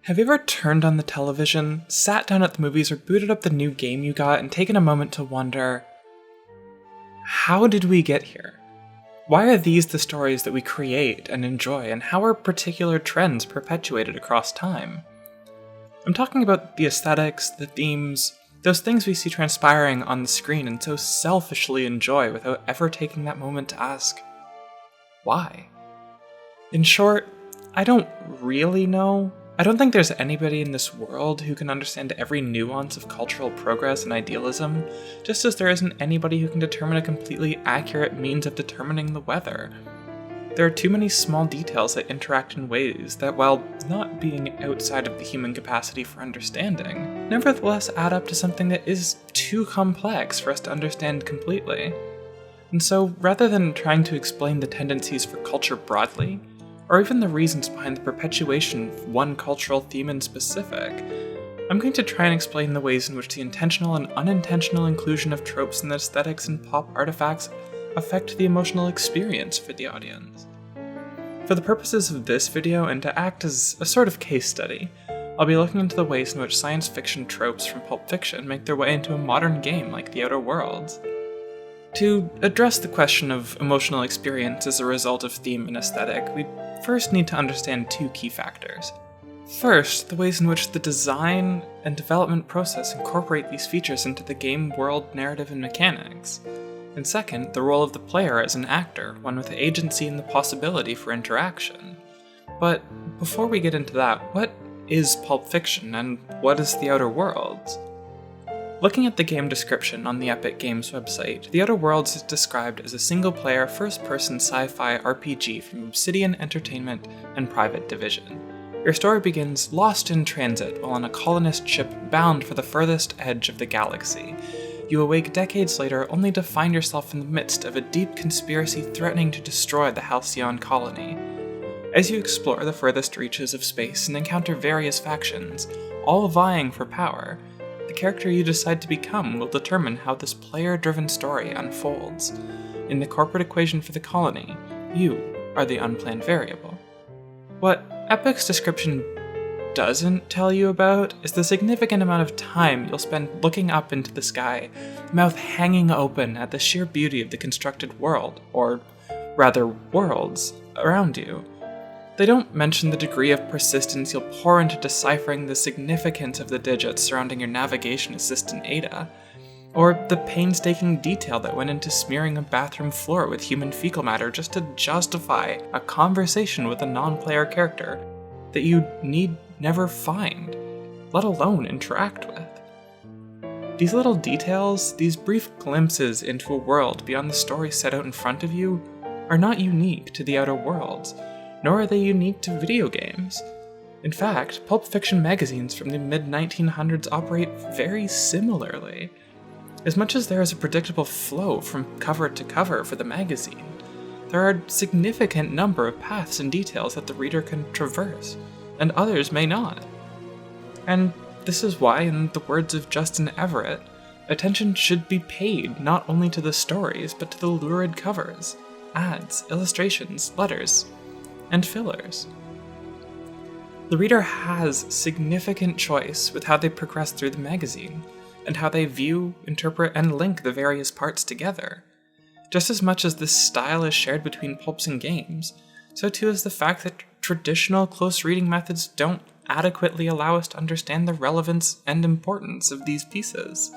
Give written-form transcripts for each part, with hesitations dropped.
Have you ever turned on the television, sat down at the movies, or booted up the new game you got and taken a moment to wonder, how did we get here? Why are these the stories that we create and enjoy, and how are particular trends perpetuated across time? I'm talking about the aesthetics, the themes, those things we see transpiring on the screen and so selfishly enjoy without ever taking that moment to ask, why? In short, I don't really know. I don't think there's anybody in this world who can understand every nuance of cultural progress and idealism, just as there isn't anybody who can determine a completely accurate means of determining the weather. There are too many small details that interact in ways that, while not being outside of the human capacity for understanding, nevertheless add up to something that is too complex for us to understand completely. And so, rather than trying to explain the tendencies for culture broadly, or even the reasons behind the perpetuation of one cultural theme in specific, I'm going to try and explain the ways in which the intentional and unintentional inclusion of tropes and aesthetics in pop artifacts affect the emotional experience for the audience. For the purposes of this video, and to act as a sort of case study, I'll be looking into the ways in which science fiction tropes from Pulp Fiction make their way into a modern game like The Outer Worlds. To address the question of emotional experience as a result of theme and aesthetic, we first need to understand two key factors. First, the ways in which the design and development process incorporate these features into the game world narrative and mechanics. And second, the role of the player as an actor, one with agency and the possibility for interaction. But before we get into that, what is Pulp Fiction and what is The Outer Worlds? Looking at the game description on the Epic Games website, The Outer Worlds is described as a single-player, first-person sci-fi RPG from Obsidian Entertainment and Private Division. Your story begins lost in transit while on a colonist ship bound for the furthest edge of the galaxy. You awake decades later only to find yourself in the midst of a deep conspiracy threatening to destroy the Halcyon colony. As you explore the furthest reaches of space and encounter various factions, all vying for power, the character you decide to become will determine how this player-driven story unfolds. In the corporate equation for the colony, you are the unplanned variable. What Epic's description doesn't tell you about is the significant amount of time you'll spend looking up into the sky, mouth hanging open at the sheer beauty of the constructed world, or rather worlds, around you. They don't mention the degree of persistence you'll pour into deciphering the significance of the digits surrounding your navigation assistant Ada, or the painstaking detail that went into smearing a bathroom floor with human fecal matter just to justify a conversation with a non-player character that you need never find, let alone interact with. These little details, these brief glimpses into a world beyond the story set out in front of you, are not unique to The Outer Worlds, nor are they unique to video games. In fact, Pulp Fiction magazines from the mid-1900s operate very similarly. As much as there is a predictable flow from cover to cover for the magazine, there are a significant number of paths and details that the reader can traverse, and others may not. And this is why, in the words of Justin Everett, attention should be paid not only to the stories, but to the lurid covers, ads, illustrations, letters, and fillers. The reader has significant choice with how they progress through the magazine, and how they view, interpret, and link the various parts together. Just as much as this style is shared between pulps and games, so too is the fact that traditional close reading methods don't adequately allow us to understand the relevance and importance of these pieces.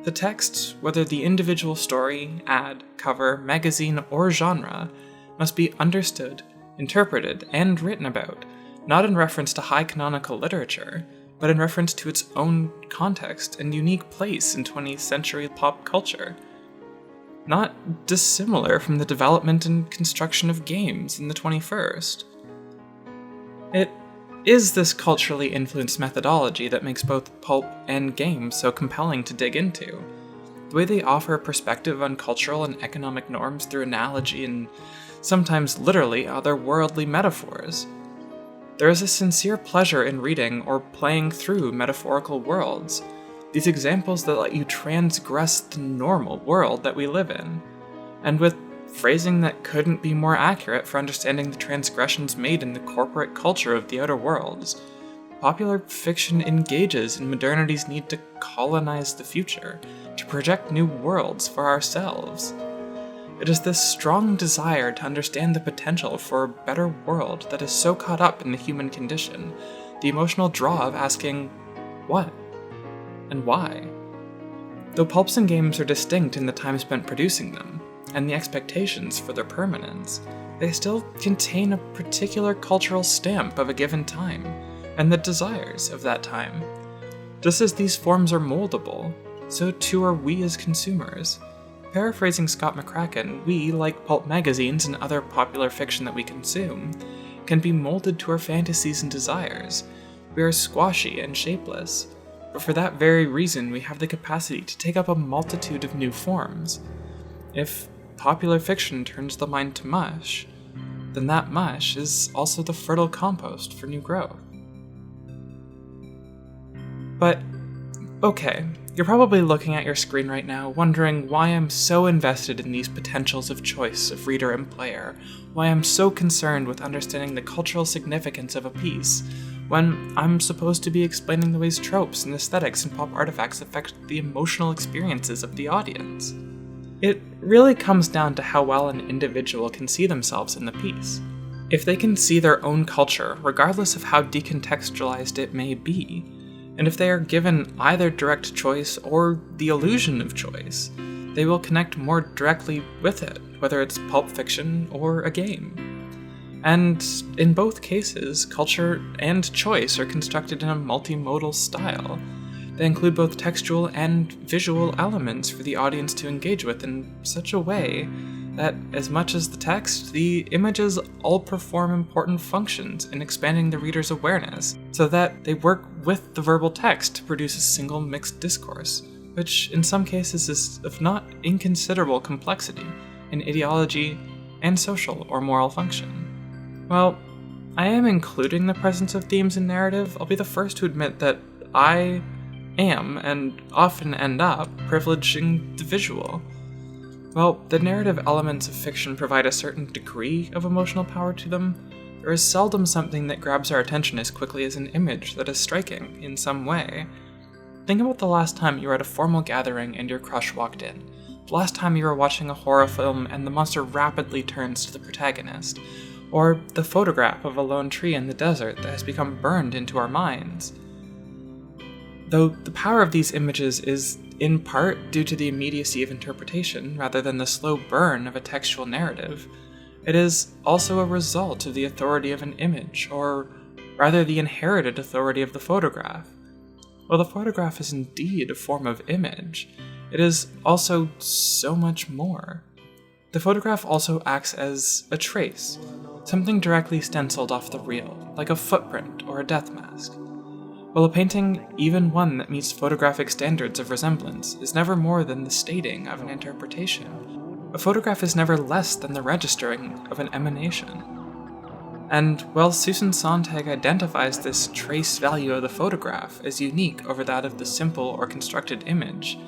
The text, whether the individual story, ad, cover, magazine, or genre, must be understood, interpreted, and written about, not in reference to high canonical literature, but in reference to its own context and unique place in 20th century pop culture. Not dissimilar from the development and construction of games in the 21st. It is this culturally influenced methodology that makes both pulp and games so compelling to dig into. The way they offer a perspective on cultural and economic norms through analogy and sometimes literally otherworldly metaphors. There is a sincere pleasure in reading or playing through metaphorical worlds, these examples that let you transgress the normal world that we live in, and with phrasing that couldn't be more accurate for understanding the transgressions made in the corporate culture of The Outer Worlds, popular fiction engages in modernity's need to colonize the future, to project new worlds for ourselves. It is this strong desire to understand the potential for a better world that is so caught up in the human condition, the emotional draw of asking, what? And why? Though pulps and games are distinct in the time spent producing them, and the expectations for their permanence, they still contain a particular cultural stamp of a given time, and the desires of that time. Just as these forms are moldable, so too are we as consumers. Paraphrasing Scott McCracken, we, like pulp magazines and other popular fiction that we consume, can be molded to our fantasies and desires. We are squashy and shapeless, but for that very reason we have the capacity to take up a multitude of new forms. If popular fiction turns the mind to mush, then that mush is also the fertile compost for new growth. But, okay, you're probably looking at your screen right now, wondering why I'm so invested in these potentials of choice of reader and player, why I'm so concerned with understanding the cultural significance of a piece, when I'm supposed to be explaining the ways tropes and aesthetics and pop artifacts affect the emotional experiences of the audience. It really comes down to how well an individual can see themselves in the piece. If they can see their own culture, regardless of how decontextualized it may be, and if they are given either direct choice or the illusion of choice, they will connect more directly with it, whether it's pulp fiction or a game. And in both cases, culture and choice are constructed in a multimodal style. They include both textual and visual elements for the audience to engage with in such a way that, as much as the text, the images all perform important functions in expanding the reader's awareness, so that they work with the verbal text to produce a single mixed discourse, which in some cases is of not inconsiderable complexity in ideology and social or moral function. While I am including the presence of themes in narrative, I'll be the first to admit that I am, and often end up, privileging the visual. While the narrative elements of fiction provide a certain degree of emotional power to them, there is seldom something that grabs our attention as quickly as an image that is striking in some way. Think about the last time you were at a formal gathering and your crush walked in, the last time you were watching a horror film and the monster rapidly turns to the protagonist, or the photograph of a lone tree in the desert that has become burned into our minds. Though the power of these images is in part due to the immediacy of interpretation rather than the slow burn of a textual narrative, it is also a result of the authority of an image, or rather the inherited authority of the photograph. While the photograph is indeed a form of image, it is also so much more. The photograph also acts as a trace, something directly stenciled off the reel, like a footprint or a death mask. While a painting, even one that meets photographic standards of resemblance, is never more than the stating of an interpretation, a photograph is never less than the registering of an emanation. And while Susan Sontag identifies this trace value of the photograph as unique over that of the simple or constructed image,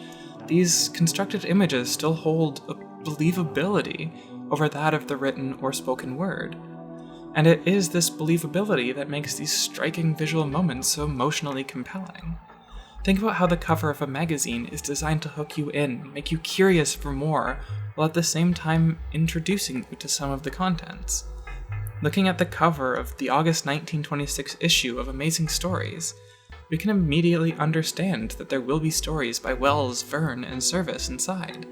these constructed images still hold a believability over that of the written or spoken word. And it is this believability that makes these striking visual moments so emotionally compelling. Think about how the cover of a magazine is designed to hook you in, make you curious for more, while at the same time introducing you to some of the contents. Looking at the cover of the August 1926 issue of Amazing Stories, we can immediately understand that there will be stories by Wells, Verne, and Service inside.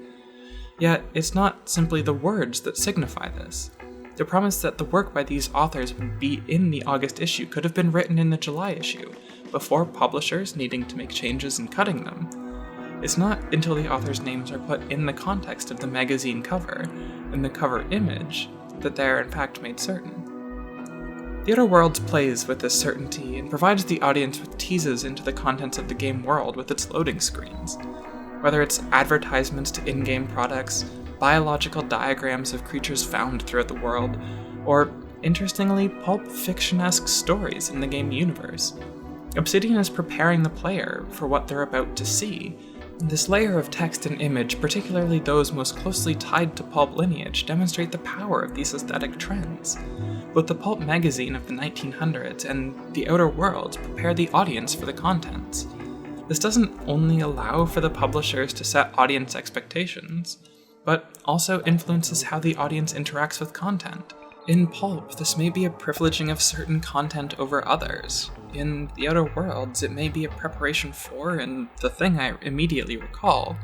Yet, it's not simply the words that signify this. The promise that the work by these authors would be in the August issue could have been written in the July issue, before publishers needing to make changes and cutting them. It's not until the authors' names are put in the context of the magazine cover, and the cover image, that they are in fact made certain. The Outer Worlds plays with this certainty and provides the audience with teases into the contents of the game world with its loading screens. Whether it's advertisements to in-game products, biological diagrams of creatures found throughout the world, or, interestingly, pulp fiction-esque stories in the game universe. Obsidian is preparing the player for what they're about to see, This layer of text and image, particularly those most closely tied to pulp lineage, demonstrate the power of these aesthetic trends. Both the pulp magazine of the 1900s and The Outer Worlds prepare the audience for the contents. This doesn't only allow for the publishers to set audience expectations, but also influences how the audience interacts with content. In pulp, this may be a privileging of certain content over others. In The Outer Worlds, it may be a preparation for, and the thing I immediately recall,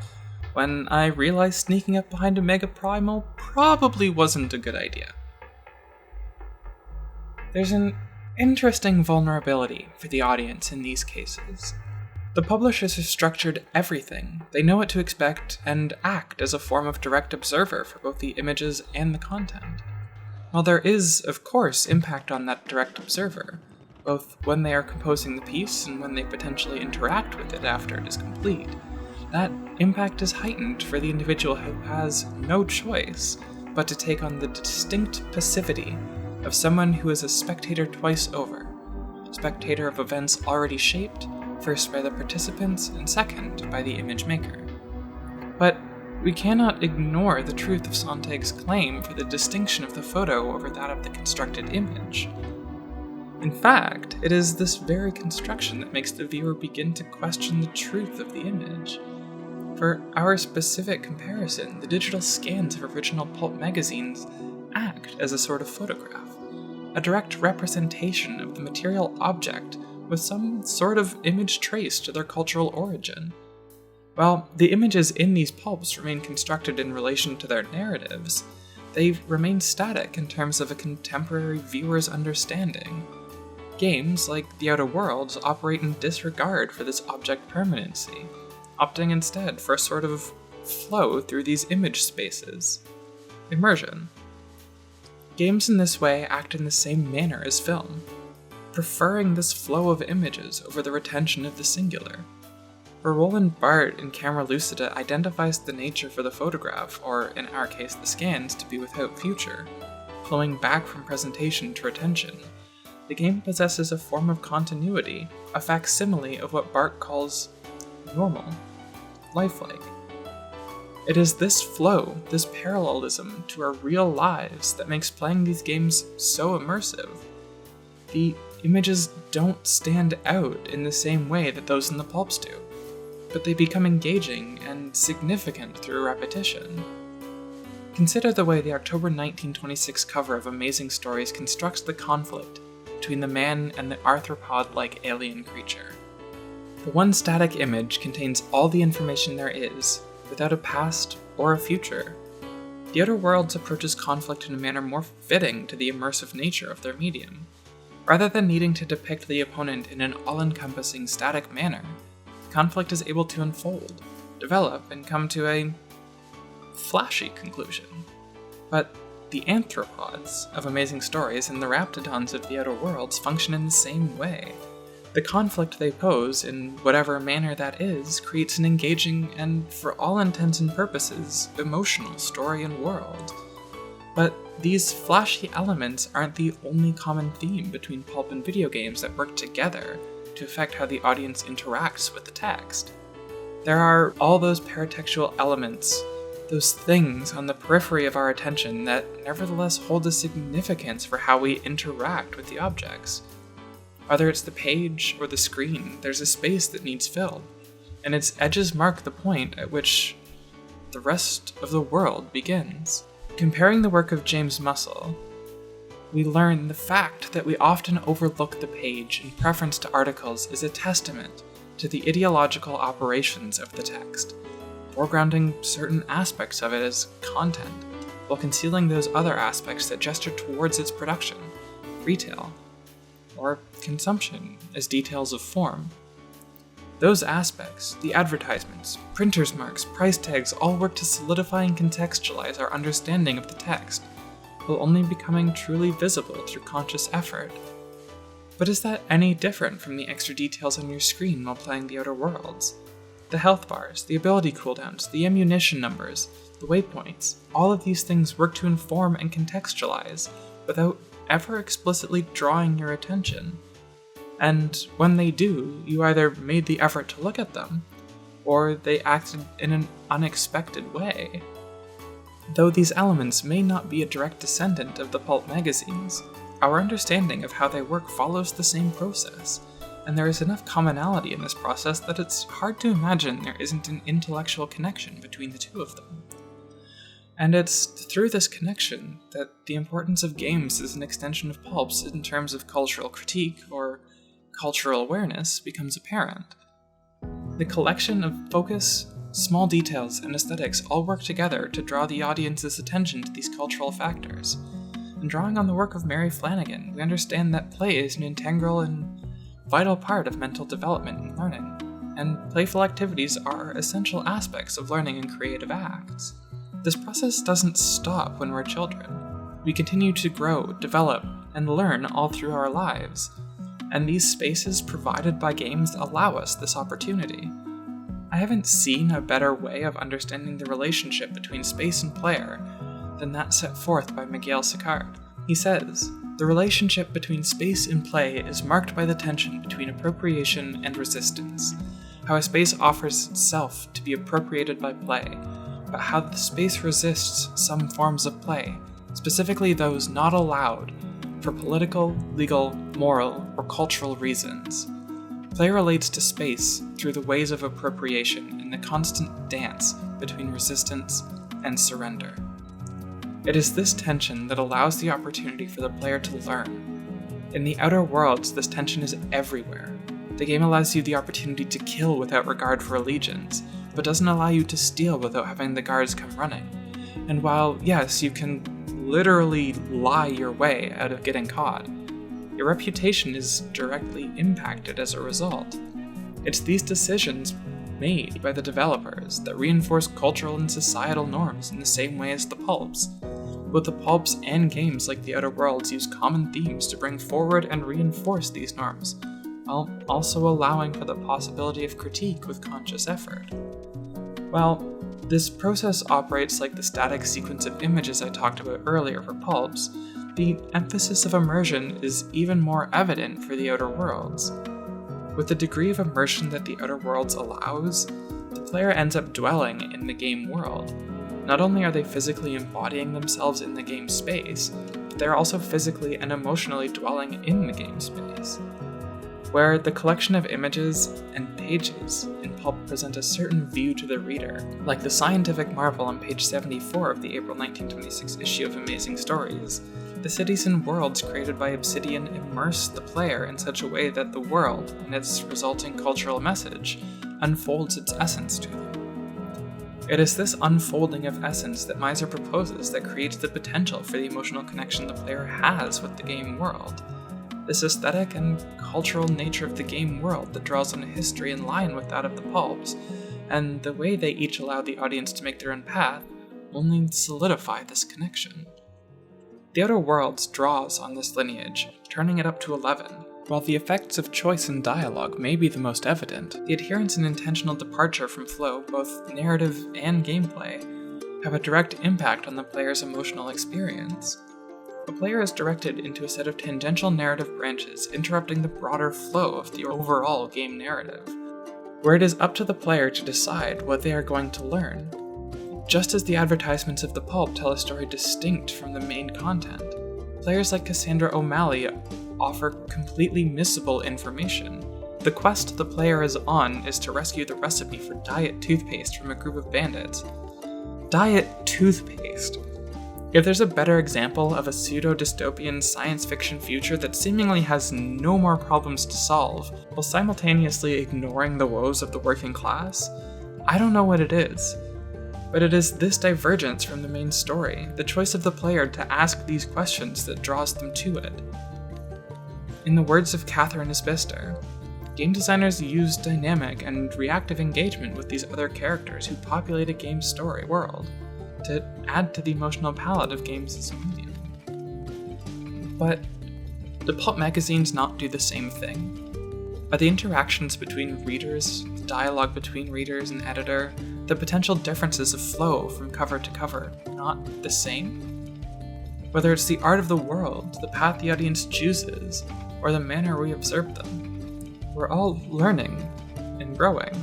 when I realized sneaking up behind a Mega Primal probably wasn't a good idea. There's an interesting vulnerability for the audience in these cases. The publishers have structured everything, they know what to expect, and act as a form of direct observer for both the images and the content. While there is, of course, impact on that direct observer, both when they are composing the piece and when they potentially interact with it after it is complete, that impact is heightened for the individual who has no choice but to take on the distinct passivity of someone who is a spectator twice over, spectator of events already shaped, first by the participants and second by the image maker. But we cannot ignore the truth of Sontag's claim for the distinction of the photo over that of the constructed image. In fact, it is this very construction that makes the viewer begin to question the truth of the image. For our specific comparison, the digital scans of original pulp magazines act as a sort of photograph, a direct representation of the material object with some sort of image trace to their cultural origin. While the images in these pulps remain constructed in relation to their narratives, they remain static in terms of a contemporary viewer's understanding. Games like The Outer Worlds operate in disregard for this object permanency, opting instead for a sort of flow through these image spaces. Immersion. Games in this way act in the same manner as film, preferring this flow of images over the retention of the singular. For Roland Barthes in Camera Lucida identifies the nature for the photograph, or in our case the scans, to be without future, flowing back from presentation to retention. The game possesses a form of continuity, a facsimile of what Barthes calls normal, lifelike. It is this flow, this parallelism to our real lives that makes playing these games so immersive. The images don't stand out in the same way that those in the pulps do, but they become engaging and significant through repetition. Consider the way the October 1926 cover of Amazing Stories constructs the conflict between the man and the arthropod-like alien creature. The one static image contains all the information there is, without a past or a future. The Outer Worlds approaches conflict in a manner more fitting to the immersive nature of their medium. Rather than needing to depict the opponent in an all-encompassing static manner, the conflict is able to unfold, develop, and come to a flashy conclusion. But the anthropods of Amazing Stories and the raptidons of the Outer Worlds function in the same way. The conflict they pose, in whatever manner that is, creates an engaging and, for all intents and purposes, emotional story and world. But these flashy elements aren't the only common theme between pulp and video games that work together to affect how the audience interacts with the text. There are all those paratextual elements, those things on the periphery of our attention that nevertheless hold a significance for how we interact with the objects. Whether it's the page or the screen, there's a space that needs filled, and its edges mark the point at which the rest of the world begins. Comparing the work of James Mussel, we learn the fact that we often overlook the page in preference to articles is a testament to the ideological operations of the text, foregrounding certain aspects of it as content, while concealing those other aspects that gesture towards its production, retail, or consumption as details of form. Those aspects, the advertisements, printer's marks, price tags, all work to solidify and contextualize our understanding of the text, while only becoming truly visible through conscious effort. But is that any different from the extra details on your screen while playing The Outer Worlds? The health bars, the ability cooldowns, the ammunition numbers, the waypoints, all of these things work to inform and contextualize without ever explicitly drawing your attention. And when they do, you either made the effort to look at them, or they acted in an unexpected way. Though these elements may not be a direct descendant of the pulp magazines, our understanding of how they work follows the same process, and there is enough commonality in this process that it's hard to imagine there isn't an intellectual connection between the two of them. And it's through this connection that the importance of games as an extension of pulps in terms of cultural critique or cultural awareness becomes apparent. The collection of focus, small details, and aesthetics all work together to draw the audience's attention to these cultural factors. And drawing on the work of Mary Flanagan, we understand that play is an integral and vital part of mental development and learning, and playful activities are essential aspects of learning and creative acts. This process doesn't stop when we're children. We continue to grow, develop, and learn all through our lives, and these spaces provided by games allow us this opportunity. I haven't seen a better way of understanding the relationship between space and player than that set forth by Miguel Sicard. He says, "The relationship between space and play is marked by the tension between appropriation and resistance, how a space offers itself to be appropriated by play, but how the space resists some forms of play, specifically those not allowed for political, legal, moral, or cultural reasons. Play relates to space through the ways of appropriation in the constant dance between resistance and surrender. It is this tension that allows the opportunity for the player to learn. In the Outer Worlds, this tension is everywhere. The game allows you the opportunity to kill without regard for allegiance, but doesn't allow you to steal without having the guards come running. And while, yes, you can literally lie your way out of getting caught, your reputation is directly impacted as a result. It's these decisions made by the developers that reinforce cultural and societal norms in the same way as the pulps. Both the pulps and games like the Outer Worlds use common themes to bring forward and reinforce these norms, while also allowing for the possibility of critique with conscious effort. Well, this process operates like the static sequence of images I talked about earlier for pulps. The emphasis of immersion is even more evident for the Outer Worlds. With the degree of immersion that the Outer Worlds allows, the player ends up dwelling in the game world. Not only are they physically embodying themselves in the game space, but they're also physically and emotionally dwelling in the game space. Where the collection of images and pages in Pulp present a certain view to the reader, like the scientific marvel on page 74 of the April 1926 issue of Amazing Stories, the cities and worlds created by Obsidian immerse the player in such a way that the world, and its resulting cultural message, unfolds its essence to them. It is this unfolding of essence that Mizer proposes that creates the potential for the emotional connection the player has with the game world. This aesthetic and cultural nature of the game world that draws on a history in line with that of the pulps, and the way they each allow the audience to make their own path, only solidify this connection. The Outer Worlds draws on this lineage, turning it up to 11. While the effects of choice and dialogue may be the most evident, the adherence and intentional departure from flow, both narrative and gameplay, have a direct impact on the player's emotional experience. The player is directed into a set of tangential narrative branches interrupting the broader flow of the overall game narrative, where it is up to the player to decide what they are going to learn. Just as the advertisements of the pulp tell a story distinct from the main content, players like Cassandra O'Malley offer completely missable information. The quest the player is on is to rescue the recipe for diet toothpaste from a group of bandits. Diet toothpaste. If there's a better example of a pseudo-dystopian science fiction future that seemingly has no more problems to solve, while simultaneously ignoring the woes of the working class, I don't know what it is. But it is this divergence from the main story, the choice of the player to ask these questions, that draws them to it. In the words of Katherine Isbister, game designers use dynamic and reactive engagement with these other characters who populate a game's story world to add to the emotional palette of games as a medium. But do pulp magazines not do the same thing? Are the interactions between readers, the dialogue between readers and editor, the potential differences of flow from cover to cover not the same? Whether it's the art of the world, the path the audience chooses, or the manner we observe them, we're all learning and growing.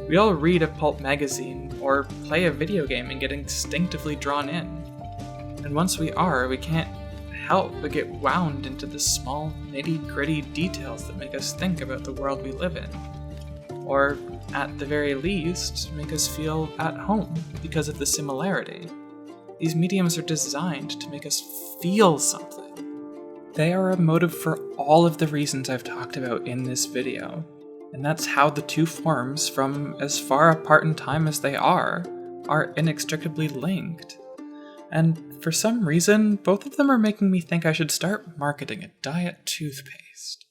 We all read a pulp magazine or play a video game and get instinctively drawn in. And once we are, we can't help but get wound into the small, nitty-gritty details that make us think about the world we live in. Or, at the very least, make us feel at home because of the similarity. These mediums are designed to make us feel something. They are a motive for all of the reasons I've talked about in this video, and that's how the two forms, from as far apart in time as they are inextricably linked. And for some reason, both of them are making me think I should start marketing a diet toothpaste.